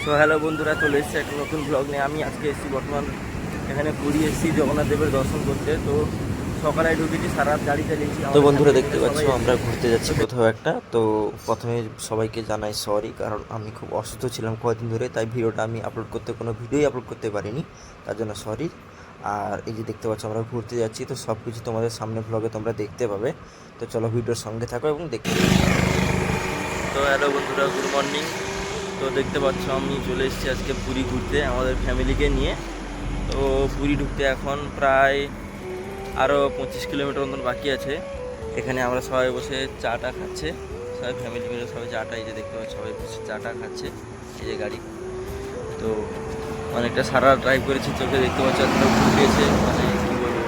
So hello বন্ধুরা, চলে এসেছে একটা নতুন ব্লগ নিয়ে। আমি আজকে এসেছি বর্তমান এখানে পুরী এসেছি জগন্নাথ দেবের দর্শন করতে। তো সকালে ঢুকেছি, সারা রাত গাড়ি চালিয়েছি। তো বন্ধুরা দেখতে পাচ্ছ আমরা ঘুরতে যাচ্ছি কোথাও একটা। তো প্রথমে সবাইকে জানাই সরি, কারণ আমি খুব অসুস্থ ছিলাম কয়েকদিন ধরে, তাই ভিডিওটা আমি কোনো ভিডিওই আপলোড করতে পারিনি, তার জন্য সরি। আর এই যে দেখতে পাচ্ছ আমরা ঘুরতে যাচ্ছি, তো সব কিছু তোমাদের সামনে ব্লগে তোমরা দেখতে পাবে। তো চলো ভিডিওর সঙ্গে থাকো এবং দেখতে পাবে। তো হ্যালো বন্ধুরা, গুড মর্নিং। তো দেখতে পাচ্ছ আমি চলে এসেছি আজকে পুরী ঘুরতে আমাদের ফ্যামিলিকে নিয়ে। তো পুরী ঢুকতে এখন প্রায় আরও 25 কিলোমিটার মতন বাকি আছে। এখানে আমরা সবাই বসে চাটা খাচ্ছে, সবাই ফ্যামিলি মিলে সবাই চাটা, এই যে দেখতে পাচ্ছি সবাই বসে চাটা খাচ্ছে। এই যে গাড়ি, তো অনেকটা সারা ড্রাইভ করেছি, চোখে দেখতে পাচ্ছি এতটা ঘুম পেয়েছে, মানে কী বলবো,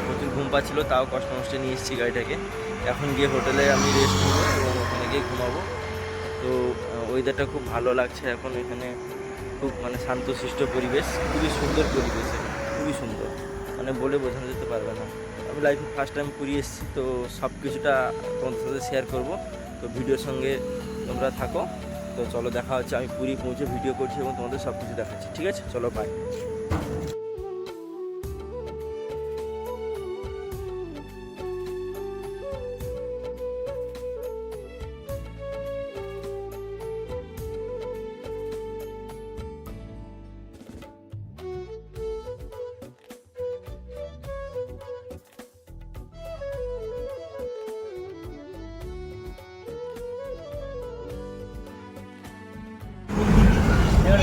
প্রচুর ঘুম পাচ্ছিল, তাও কষ্ট মষ্টে নিয়ে এসেছি গাড়িটাকে। এখন গিয়ে হোটেলে আমি রেস্ট নেবো এবং ওখানে গিয়ে ঘুমাবো। তো ওয়েদারটা খুব ভালো লাগছে এখন এখানে, খুব মানে শান্তশিষ্ট পরিবেশ, খুবই সুন্দর পরিবেশ, খুবই সুন্দর, মানে বলে বোঝানো যেতে পারবে না। আমি লাইফে ফার্স্ট টাইম পুরী এসেছি, তো সব কিছুটা তোমাদের সাথে শেয়ার করব। তো ভিডিওর সঙ্গে তোমরা থাকো। তো চলো দেখা হচ্ছে, আমি পুরী পৌঁছে ভিডিও করছি এবং তোমাদের সব কিছু দেখাচ্ছি, ঠিক আছে? চলো বাই।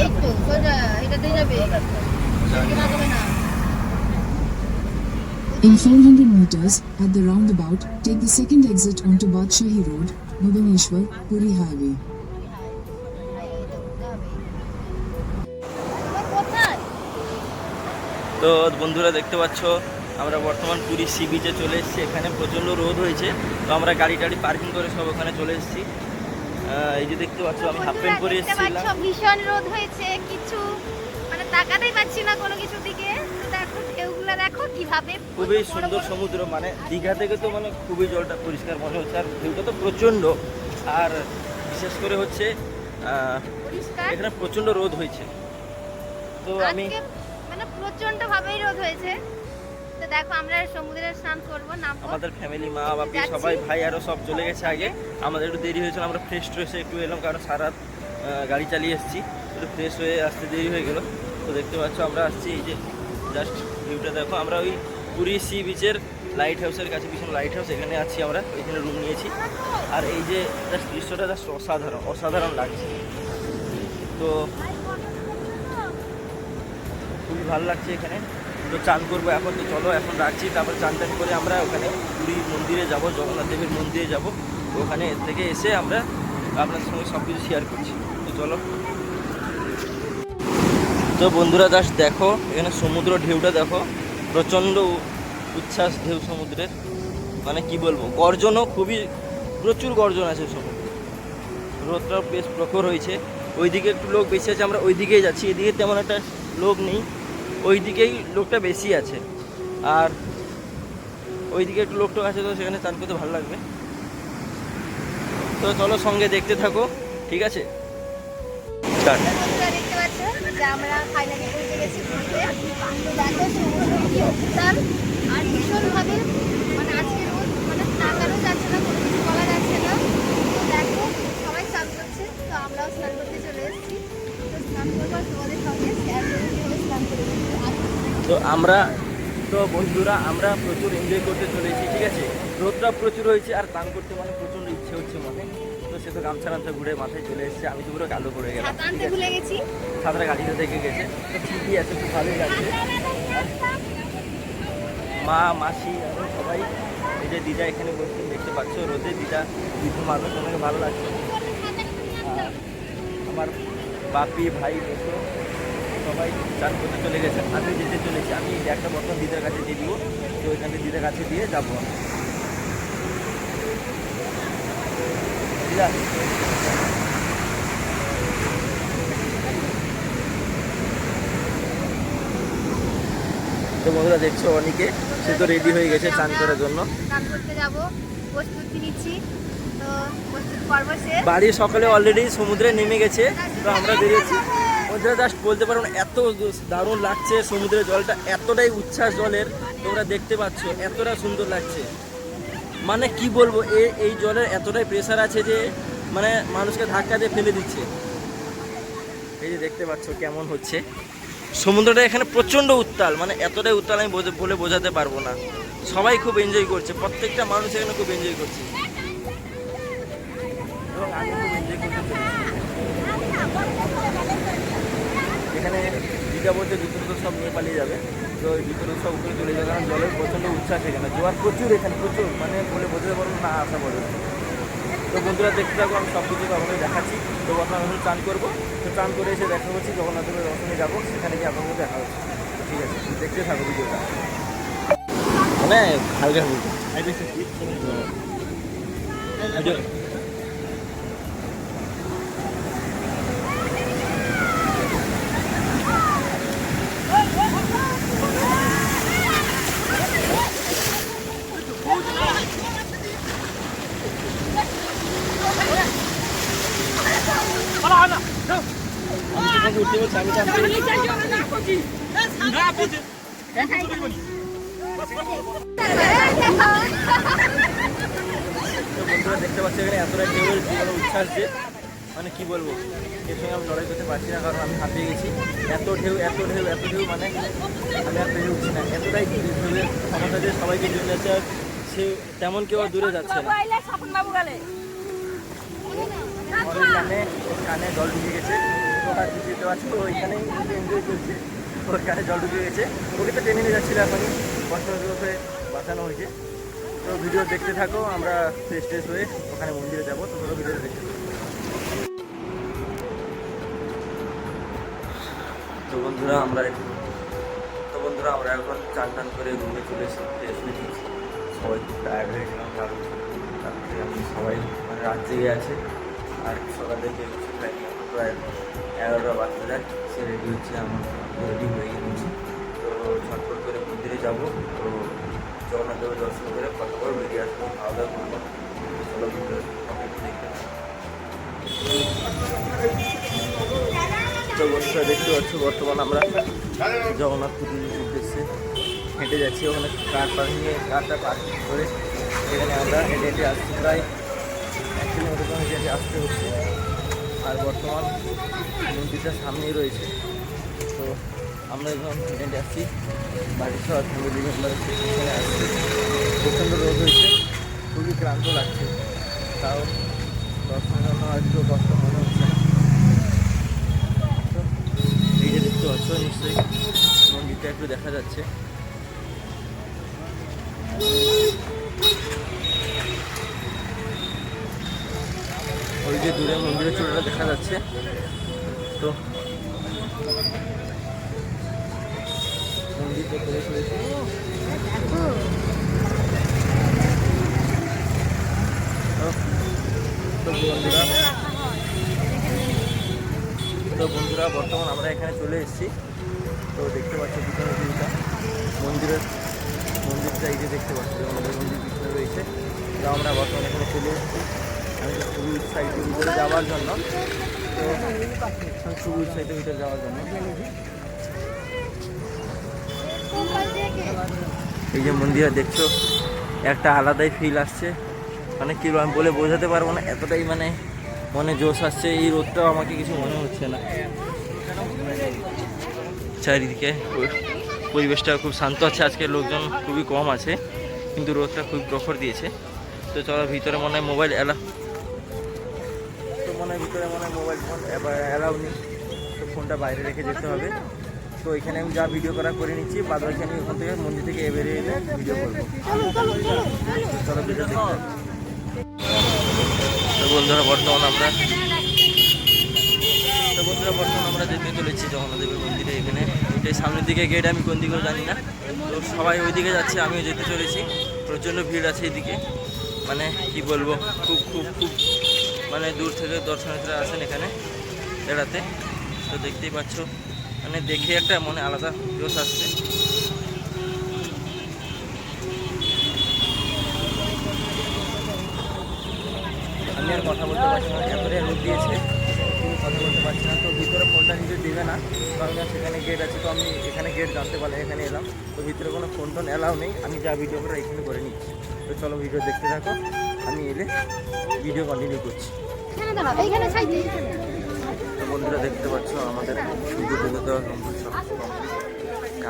এই তো সোজা এটাতে যাবে, এদিকে লাগাবে না। In 400 meters, at the roundabout, take the second exit onto Badshahi Road, Bhubaneswar, Puri Highway. তো বন্ধুরা দেখতে পাচ্ছ আমরা বর্তমান পুরী সি বিচে চলে এসেছি। এখানে প্রচণ্ড রোদ হয়েছে, তো আমরা গাড়ি টাড়ি পার্কিং করে সব ওখানে চলে এসেছি। এই যে দেখতে পাচ্ছ আমি হাফ প্যান্ট পরে এসেছিলাম। ভীষণ রোদ হয়েছে, কিছু মানে তাকাতেই পাচ্ছি না কোনো কিছুর দিকে। দেখো ঢেউগুলো, দেখো কিভাবে, খুবই সুন্দর সমুদ্র, মানে দীঘা থেকে তো মানে খুবই জলটা পরিষ্কার মনে হচ্ছে, আর ঢেউটা তো প্রচণ্ড। আর বিশেষ করে হচ্ছে পরিষ্কার। এখানে প্রচণ্ড রোদ হয়েছে, তো আমি মানে প্রচন্ড ভাবেই রোদ হয়েছে। তো দেখো আমরা সমুদ্রে স্নান করবো, নামবো। আমাদের ফ্যামিলি, মা বাপি সবাই, ভাই আরও সব চলে গেছে আগে। আমাদের একটু দেরি হয়েছিল, আমরা ফ্রেশ ট্রেশে একটু এলাম, কারণ সারা রাত গাড়ি চালিয়ে এসেছি, একটু ফ্রেশ হয়ে আসতে দেরি হয়ে গেল। তো দেখতে পাচ্ছ আমরা আসছি, এই যে জাস্ট ভিউটা দেখো। আমরা ওই পুরী সি বিচের লাইট হাউসের কাছে, পিছনে লাইট হাউস, এখানে আছি আমরা, ওইখানে রুম নিয়েছি। আর এই যে জাস্ট দৃশ্যটা জাস্ট অসাধারণ অসাধারণ লাগছে, তো খুবই ভালো লাগছে এখানে। তো চান করবো এখন, তো চলো এখন রাখছি, তারপর চান টান করে আমরা ওখানে পুরী মন্দিরে যাব, জগন্নাথ দেবের মন্দিরে যাব। তো ওখানে থেকে এসে আমরা আপনাদের সঙ্গে সব কিছু শেয়ার করছি, তো চলো। তো বন্ধুরা জাস্ট দেখো এখানে সমুদ্র ঢেউটা দেখো, প্রচণ্ড উচ্ছ্বাস ঢেউ সমুদ্রের, মানে কি বলবো, গর্জনও খুবই, প্রচুর গর্জন আছে সমুদ্রে। রোদটা বেশ প্রখর হয়েছে, ওইদিকে একটু লোক বেশি আছে, আমরা ওইদিকেই যাচ্ছি, এদিকে তেমন একটা লোক নেই, ওই দিকেই লোকটা বেশি আছে। আর ওইদিকে একটু লোকটা আছে, তো সেখানে চান করতে ভালো লাগবে। তো চলো সঙ্গে দেখতে থাকো, ঠিক আছে? দেখতে পাচ্ছ যে আমরা ফাইনালি পৌঁছে গেছি ঘুরতে। তো দেখো সমুদ্র কি উত্তাল, আর ভীষণ ভাবে, মানে আজকে রোদ, মানে তাকানো যাচ্ছে না, কোনো কিছু বলা যাচ্ছে না। তো দেখো সবাই স্নান করছে, তো আমরাও স্নান করতে চলে এসেছি। তো স্নান করবার তোমাদের সঙ্গে শেয়ার করে কীভাবে স্নান করে। তো বন্ধুরা আমরা প্রচুর এনজয় করতে চলেছি, ঠিক আছে? রোদটা প্রচুর হয়েছে, আর স্নান করতে মানে প্রচণ্ড ইচ্ছে হচ্ছে মনে। তো সে তো গামছা গামছা ঘুরে মাথায় চলে এসেছে, আমি তো পুরো কালো পড়ে গেলাম, ঠিক আছে? ভুলে গেছি, সাঁতরা গাড়িতে থেকে গেছে, তো ঠিকই আছে, খুব ভালোই লাগছে। মা মাসি এবং সবাই, এই যে দিদা এখানে বসে দেখতে পাচ্ছ, রোদে দিদা বৃদ্ধ মানুষ, অনেক ভালো লাগছে। আমার বাপি ভাই মেসো সবাই চান করতে চলে গেছে, আমি যেতে চলেছি। আমি একটা বর্তমান দিদার কাছে দিয়ে দিব, তো ওইখানে দিদার কাছে দিয়ে যাবো দিদা। তো বন্ধুরা দেখছো অনেকে, সে তো রেডি হয়ে গেছে চান করার জন্য। স্নান করতে যাব, প্রস্তুতি নিচ্ছি। তো তো পর্ব শেষ। বাড়ির সকালে অলরেডি সমুদ্রে নেমে গেছে, তো আমরা বেরিয়েছি। ওদের জাস্ট বলতে পারবো না, এত দারুণ লাগছে সমুদ্রের জলটা, এতটাই উচ্ছ্বাস জলের, তোমরা দেখতে পাচ্ছ এতটা সুন্দর লাগছে। মানে কি বলবো, এই জলের এতটাই প্রেসার আছে যে মানে মানুষকে ধাক্কা দিয়ে ফেলে দিচ্ছে। এই যে দেখতে পাচ্ছ কেমন হচ্ছে সমুদ্রটা এখানে, প্রচণ্ড উত্তাল, মানে এতটাই উত্তাল আমি বলে বোঝাতে পারবো না। সবাই খুব এনজয় করছে, প্রত্যেকটা মানুষ এখানে খুব এনজয় করছে এবং আমি খুব এনজয় করতে চলেছি। এখানে দিদা বলছে ভিতরে তো সব নিয়ে পালিয়ে যাবে, তো ওই ভিতরে সব উপরে চলে যাবে, কারণ জলের প্রচণ্ড উচ্ছ্বাস এখানে, জোয়ার প্রচুর এখানে, প্রচুর, মানে বলে বোঝাতে পারবো না আসা পর্যন্ত। তো বন্ধুরা দেখতে থাকবো, আমি সব কিছু আপনাদের দেখাচ্ছি। তো আপনার এখন চান করবো, তো চান করে এসে দেখা হচ্ছে জগন্নাথের দর্শনে যাবো, সেখানে গিয়ে আপনাদের দেখা হচ্ছে। ঠিক আছে, দেখতে থাকবো ভিডিওটা। মানে হালকা ভিডিও উঠতে বলছি আমি বন্ধুরা দেখতে পাচ্ছি এখানে এতটা ঢেউয়ের ভালো উচ্ছ্বাস যে মানে কি বলবো, এর সঙ্গে আমি লড়াই করতে পারছি না, কারণ আমি হাঁপিয়ে গেছি। এত ঢেউ মানে আমি আর পেরে উঠছি না, এতটাই ঢেউয়ের ক্ষমতা যে সবাইকে নিয়ে যাচ্ছে, আর সে তেমন কেউ আর দূরে যাচ্ছে না। ওর কানে জল ঢুকে গেছে, তো আর বুঝতে পারছি ওইখানেই এনজয় করছে, ওর কানে জল ঢুকে গেছে, ওকে তো টেনে নিয়ে যাচ্ছিল, এখনই কষ্ট করে বাঁচানো হয়েছে। তো ভিডিও দেখতে থাকো, আমরা ফ্রেশ ট্রেশ হয়ে ওখানে মন্দিরে যাবো, তো পুরো ভিডিও দেখতে থাকো। তো বন্ধুরা আমরা এখন চান টান করে রুমে চলে এসে ফ্রেশ হয়ে গেছি, সবাই খুব টায়ার্ড হয়ে গেলাম, কারণ তারপরে আমি সবাই মানে রাত জেগে আছে, আর সকাল থেকে কিছু খাইনি, প্রায় 11টা বাজতে যায়, সে রেডি হচ্ছে, আমার রেডি হয়ে গেছি। তো ঝটপট করে মন্দিরে যাবো, তো জগন্নাথ দেবের দর্শন করে কতবার বেরিয়ে আসবো, খাওয়া দাওয়া করবো, চলো ভিতরে দেখতে। তো বন্ধুরা দেখতে পাচ্ছ বর্তমান আমরা জগন্নাথ পুরীর উদ্দেশ্যে হেঁটে যাচ্ছি, ওখানে কারটা পার্কিং করে এখানে আমরা হেঁটে আসছি, প্রায় 1 কিলোমিটার হেঁটে আসতে হচ্ছে। আর বর্তমান মন্দিরটা সামনেই রয়েছে, তো আমরা যখন হেঁটে আসছি বাড়ির সব ফ্যামিলি মেম্বার এখানে আসছি, প্রচণ্ড রোদ হয়েছে, খুবই ক্লান্ত লাগছে, তাও দর্শনের জন্য একটু কষ্ট মনে হচ্ছে না। তো এই যে দেখতে পাচ্ছ নিশ্চয়ই মন্দিরটা একটু দেখা যাচ্ছে। ওই যে দূরে মন্দিরের চূড়াটা দেখা যাচ্ছে। তো মন্দির তো করে ফেলেছে, তো বন্ধুরা বর্তমান আমরা এখানে চলে এসেছি। তো দেখতে পাচ্ছি পিছনে ভিউটা, মন্দিরটা এই যে দেখতে পাচ্ছি, আমাদের মন্দির পিছনে রয়েছে। তো আমরা বর্তমানে এখানে চলে এসেছি, আমি খুবই উৎসাহিত ভিতরে যাওয়ার জন্য, তো খুবই উৎসাহিত ভিতরে যাওয়ার জন্য। এই যে মন্দিরে দেখছো একটা আলাদাই ফিল আসছে, মানে কি আমি বলে বোঝাতে পারবো না, এতটাই মানে মনে জোশ আসছে। এই রোদটাও আমাকে কিছু মনে হচ্ছে না, চারিদিকে পরিবেশটা খুব শান্ত আছে, আজকে লোকজন খুবই কম আছে, কিন্তু রোদটা খুব প্রখর দিয়েছে। তো চলো ভিতরে মনে হয় মোবাইল ভিতরে মোবাইল ফোন অ্যালাউ নেই, তো ফোনটা বাইরে রেখে যেতে হবে। তো এখানে আমি যা ভিডিও করে নিচ্ছি, বাদ বাকি আমি ওখান থেকে মন্দির থেকে বেরিয়ে এলে ভিডিও করবো। চলো ভিডিও দেখতে হবে। তো বন্ধুরা বর্তমান আমরা যেতে চলেছি জগন্নাথ দেবের মন্দিরে। এখানে এটাই সামনের দিকে গেট, আমি কোন দিকেও জানি না, তো সবাই ওই দিকে যাচ্ছে, আমিও যেতে চলেছি। প্রচণ্ড ভিড় আছে এইদিকে, মানে কি বলবো, খুব খুব খুব মানে দূর থেকে দর্শনার্থীরা আসেন এখানে বেড়াতে। তো দেখতেই পাচ্ছ, মানে দেখে একটা মনে আলাদা জোশ আসছে। আমি আর কথা বলতে পারছি না, এতটাই রোদ দিয়েছে কিন্তু কথা বলতে পারছি না। তো ভিতরে ফোনটা নিজে দেবে না, কারণ সেখানে গেট আছে। তো আমি এখানে গেট জানতে পারলাম, এখানে এলাম। তো ভিতরে কোনো ফোন টোন অ্যালাউ নেই, আমি যা ভিডিও করে এখানে করে নিচ্ছি। তো চলো ভিডিও দেখতে থাকো, আমি এলে ভিডিও কন্টিনিউ করছি। এইখানে ছাই দিই। তো বন্ধুরা দেখতে পাচ্ছ আমাদের পুজো টুজো দেওয়া কমপ্লিট, সব কমপ্লিট।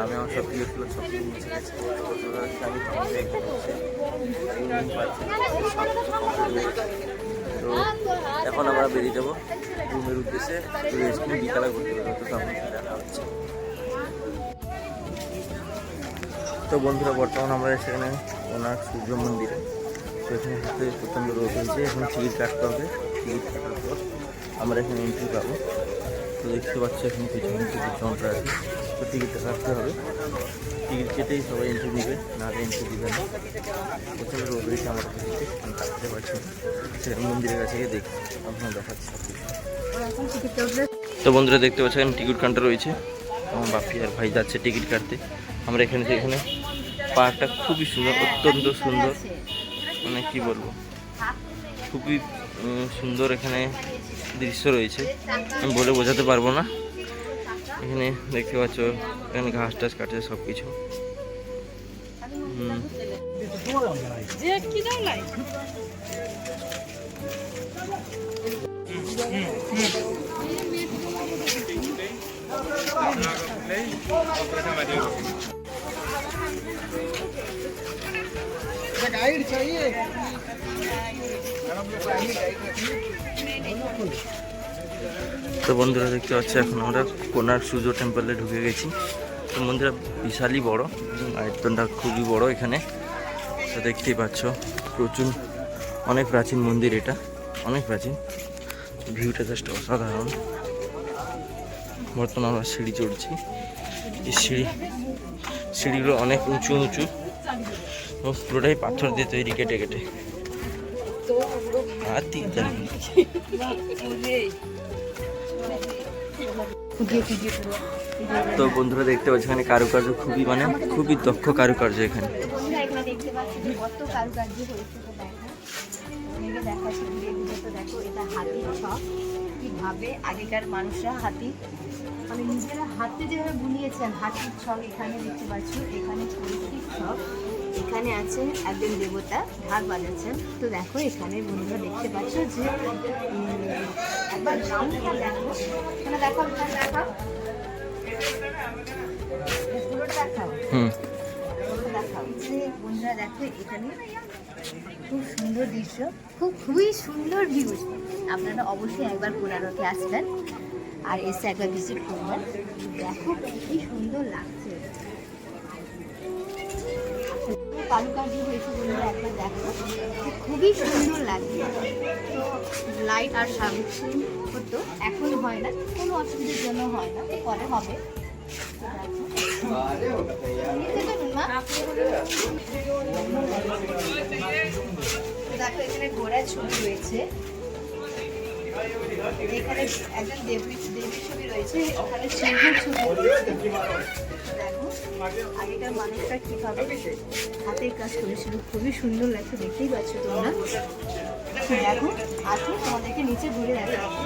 আমি আমার সব প্রিয় ছিল, সব কিছু মুছে গেছে। আমি তোমাদের এখানে হচ্ছে swimming park থেকে সব কিছু complete। তো এখন আমরা বেরিয়ে যাবো রুমের উদ্দেশ্যে, রেস্ট নিয়ে বিকালে ঘুরতে যাবো। তো তখন দেখা হচ্ছে। তো বন্ধুরা বর্তমানে আমরা সেখানে ওনার সূর্য মন্দিরে। তো এখানে হাতে প্রচণ্ড রোদ হয়েছে, এখন টিকিট কাটতে হবে। টিকিট কাটার পর আমরা এখানে এন্ট্রি পাবো। তো দেখতে পাচ্ছি এখানে পিছনে টিকিট কাউন্টার আছে, তো টিকিটটা কাটতে হবে। টিকিট কেটেই সবাই এন্ট্রি দিবে, না এন্ট্রি দিবে না। প্রচণ্ড রোদ হয়েছে, আমরা টিকিটে আমি কাটতে পারছি না। সেখানে মন্দিরের কাছে গিয়ে দেখি, আপনার দেখাচ্ছি সব কিছু। তো বন্ধুরা দেখতে পাচ্ছি এখানে টিকিট কাউন্টার রয়েছে, আমার বাপি আর ভাই যাচ্ছে টিকিট কাটতে। আমরা এখানে পার্কটা খুবই সুন্দর, অত্যন্ত সুন্দর, মানে কি বলবো, খুবই সুন্দর এখানে দৃশ্য রয়েছে, আমি বলে বোঝাতে পারবো না। এখানে দেখতে পাচ্ছ এখানে ঘাস টাস কাটছে সব কিছু। তো বন্ধুরা দেখতে পাচ্ছি এখন আমরা কোনার্ক সূর্য টেম্পলে ঢুকে গেছি। তো মন্দিরটা বিশালই বড়, আয়তনটা খুবই বড় এখানে। তো দেখতেই পাচ্ছ প্রচুর, অনেক প্রাচীন মন্দির, এটা অনেক প্রাচীন। ভিউটা জাস্ট অসাধারণ। বর্তমানে আমরা সিঁড়ি চড়ছি, এই সিঁড়িগুলো অনেক উঁচু উঁচু, পুরোটাই পাথর দিয়ে তৈরি, কেটে কেটে। তো বন্ধুরা দেখতে পাচ্ছি এখানে কারুকার্য খুবই, মানে খুবই দক্ষ কারুকার্য এখানে। বন্ধুরা এখানে দেখতে পাচ্ছি যে কত কারুকার্য হয়েছে। তো দেখো অনেকে দেখাচ্ছে ঘুরে ঘুরে। তো দেখো এটা হাতির ছক, কিভাবে আগেকার মানুষরা হাতি মানে নিজেরা হাতে যেভাবে বুনিয়েছেন হাতির ছক এখানে দেখতে পাচ্ছ। এখানে পৈতৃক ছক, এখানে আছে একজন দেবতা ঢাক বাজাচ্ছেন। তো দেখো এখানে বন্ধুরা দেখতে পাচ্ছ যে একবার গ্রাউন্ড দেখো, এখানে দেখো দেখাও পুরোটা দেখাও। দেখাও যে বন্ধুরা দেখো এখানে খুব সুন্দর দৃশ্য, খুবই সুন্দর ভিউ। আপনারা অবশ্যই একবার কোনারকে আসবেন আর এসে একবার ভিজিট করবেন। দেখো কি সুন্দর লাগছে, কারুকার্য হয়েছে বন্ধুরা একবার দেখো, খুবই সুন্দর লাগছে। তো লাইট আর সার্ভিসিং হতো, এখন হয় না, কোনো অসুবিধার জন্য হয় না, পরে হবে। দেখো এখানে ঘোড়ার ছবি রয়েছে, এখানে একজন দেবীর ছবি রয়েছে, ওখানে সিংহের ছবি রয়েছে। দেখো আগেকার মানুষরা কিভাবে হাতের কাজ করেছিল, খুবই সুন্দর লাগছে, দেখতেই পাচ্ছ তোমরা। দেখো আসো তোমাদেরকে নিচে ঘুরে দেখো।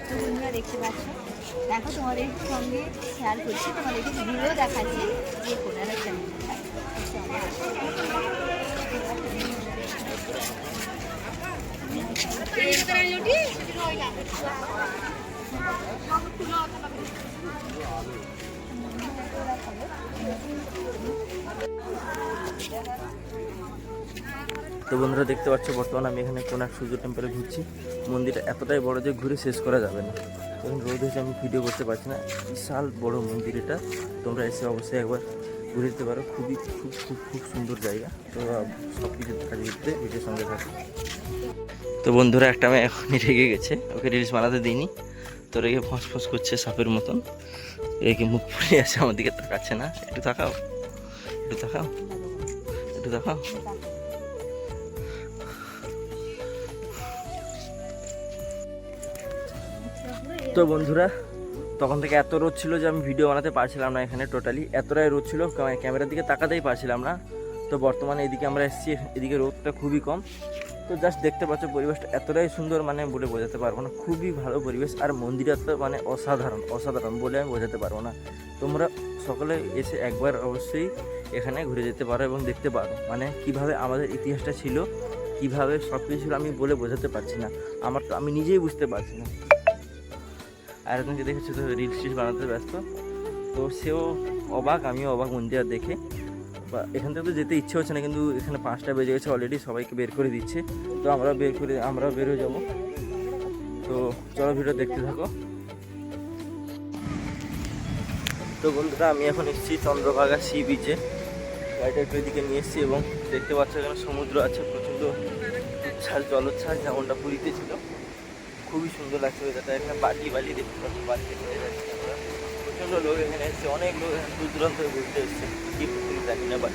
তোমরা দেখতে পাচ্ছ, দেখো তোমাদের সঙ্গে শেয়ার করছি, তোমাদেরকে ঘুরেও দেখাচ্ছি যে কোনারা কেমন। তো বন্ধুরা দেখতে পাচ্ছ বর্তমানে আমি এখানে কোনার্ক সূর্য টেম্পলে ঘুরছি। মন্দিরটা এতটাই বড় যে ঘুরে শেষ করা যাবে না, তখন রোদ হয়েছে আমি ভিডিও করতে পারছি না। বিশাল বড় মন্দির এটা, তোমরা এসে অবশ্যই একবার ঘুরে দিতে পারো, খুবই খুব খুব খুব সুন্দর জায়গা। তো সব কিছু দেখা দিতে ভিডিওর সঙ্গে থাকো। তো বন্ধুরা একটা আমি এখনই রেগে গেছে, ওকে রিলস বানাতে দিইনি, তো রেগে ফস করছে সাপের মতন, রেগে মুখ ফুলে আছে, আমার দিকে তাকাচ্ছে না। একটু তাকাও, একটু তাকাও, একটু দেখো। তো বন্ধুরা, তখন থেকে এত রোদ ছিল যে আমি ভিডিও বানাতে পারছিলাম না এখানে, টোটালি এতটাই রোদ ছিল ক্যামেরার দিকে তাকাতেই পারছিলাম না। তো বর্তমানে এদিকে আমরা এসেছি, এদিকে রোদটা খুবই কম। তো জাস্ট দেখতে পাচ্ছ পরিবেশটা এতটাই সুন্দর, মানে বলে বোঝাতে পারবো না, খুবই ভালো পরিবেশ। আর মন্দিরটা তো মানে অসাধারণ অসাধারণ বলে আমি বোঝাতে পারবো না। তোমরা সকলে এসে একবার অবশ্যই এখানে ঘুরে যেতে পারো এবং দেখতে পারো মানে কিভাবে আমাদের ইতিহাসটা ছিল, কিভাবে সব কিছু ছিল আমি বলে বোঝাতে পারছি না, আমি নিজেই বুঝতে পারছি না। আর একজনকে দেখেছি তো রিলস টিলস বানাতে ব্যস্ত, তো সেও অবাক, আমিও অবাক মন্দির দেখে। বা এখান থেকে তো যেতে ইচ্ছে হচ্ছে না, কিন্তু এখানে 5টা বেজে গেছে অলরেডি, সবাইকে বের করে দিচ্ছে। তো আমরাও বের হয়ে যাবো। তো চলো ভিডিও দেখতে থাকো। তো বন্ধুরা, আমি এখন এসেছি চন্দ্রভাগা সি বিচে, গাড়িটা একটু এদিকে নিয়ে এসেছি এবং দেখতে পাচ্ছ এখানে সমুদ্র আছে, প্রচণ্ড উচ্ছ্বাস জলোচ্ছ্বাস যেমনটা পুরীতে ছিল। খুবই সুন্দর লাগছে ওয়েদারটা। এখানে বালি দেখতে পাচ্ছি, বালিতে চলে যাচ্ছে আমরা। প্রচণ্ড লোক এখানে এসছে, অনেক লোক এখানে দূর দূরান্ত থেকে ঘুরতে এসছে, কী পুকুরি জানি না। বাট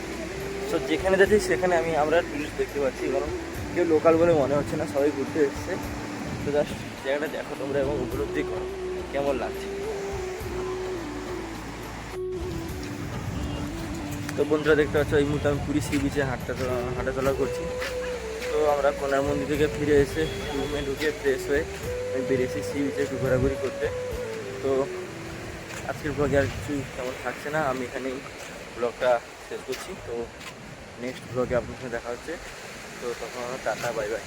সো যেখানে যাচ্ছি সেখানে আমরা টুরিস্ট দেখতে পাচ্ছি, কারণ কেউ লোকাল বলে মনে হচ্ছে না, সবাই ঘুরতে এসছে। তো জাস্ট জায়গাটা দেখো তোমরা এবং উপলব্ধি করো কেমন লাগছে। তো বন্ধুরা দেখতে পাচ্ছ এই মুহূর্তে আমি পুরী সি বিচে হাঁটাচলা করছি। তো আমরা কোনার মন্দির থেকে ফিরে এসে রুমে ঢুকে ফ্রেশ হয়ে আমি বেরিয়েছি সি বিচে একটু ঘোরাঘুরি করতে। তো আজকের ব্লগে আর কিছু তেমন থাকছে না, আমি এখানেই ব্লগটা শেষ করছি। তো নেক্সট ব্লগে আপনার সাথে দেখা হচ্ছে। তো তখন টাটা, বাই বাই।